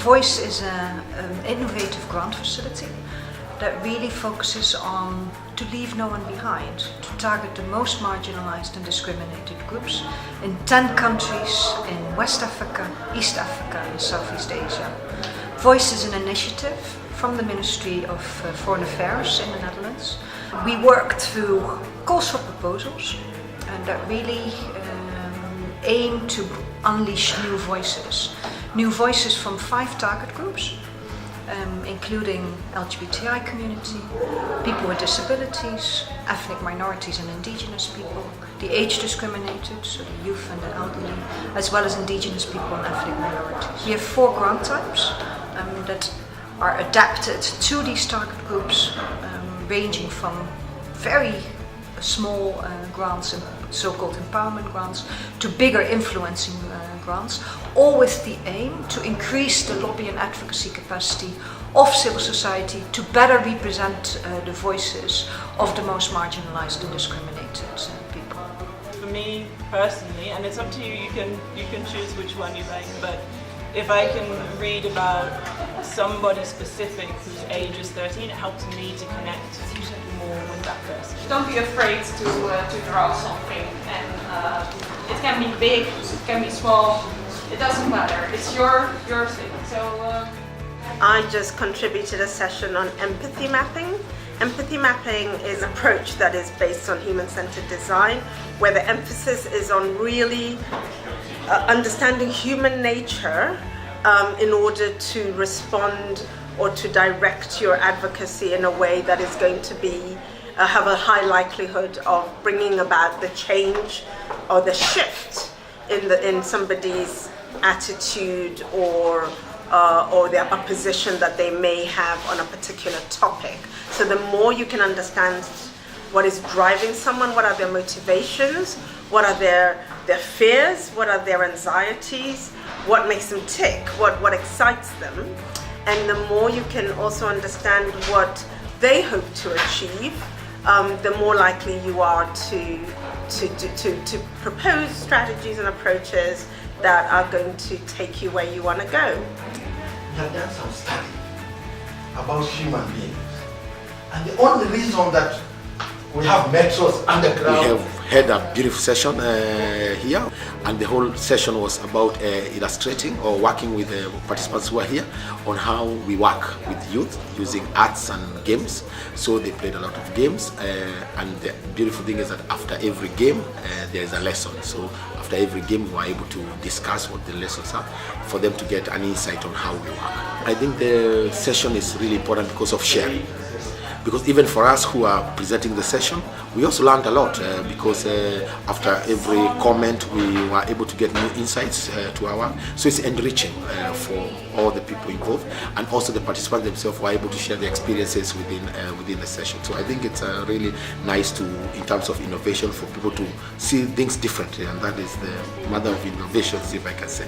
Voice is an innovative grant facility that really focuses on to leave no one behind, to target the most marginalized and discriminated groups in 10 countries in West Africa, East Africa and Southeast Asia. Voice is an initiative from the Ministry of Foreign Affairs in the Netherlands. We worked through calls for proposals and that really aim to unleash new voices. New voices from 5 target groups, including LGBTI community, people with disabilities, ethnic minorities and indigenous people, the age discriminated, so the youth and the elderly, as well as indigenous people and ethnic minorities. We have 4 grant types that are adapted to these target groups, ranging from very small grants and so-called empowerment grants to bigger influencing grants, all with the aim to increase the lobby and advocacy capacity of civil society to better represent the voices of the most marginalized and discriminated people. For me personally, and it's up to you, you can choose which one you like, but if I can read about somebody specific whose age is 13, it helps me to connect more with that person. Don't be afraid to draw something, and it can be big, it can be small, it doesn't matter. It's your thing. So I just contributed a session on empathy mapping. Empathy mapping is an approach that is based on human-centered design, where the emphasis is on really understanding human nature in order to respond or to direct your advocacy in a way that is going to be have a high likelihood of bringing about the change or the shift in somebody's attitude or their opposition that they may have on a particular topic. So the more you can understand what is driving someone, what are their motivations, what are their fears, what are their anxieties, what makes them tick, what excites them, and the more you can also understand what they hope to achieve, the more likely you are to propose strategies and approaches that are going to take you where you want to go. We have done some study about human beings, and the only reason that we have metros underground. We have had a beautiful session here, and the whole session was about illustrating or working with the participants who are here on how we work with youth using arts and games. So they played a lot of games, and the beautiful thing is that after every game there is a lesson. So after every game we were able to discuss what the lessons are for them to get an insight on how we work. I think the session is really important because of sharing. Because even for us who are presenting the session, we also learned a lot because after every comment we were able to get new insights to our work. So it's enriching for all the people involved, and also the participants themselves were able to share their experiences within the session. So I think it's really nice in terms of innovation, for people to see things differently, and that is the mother of innovations, if I can say.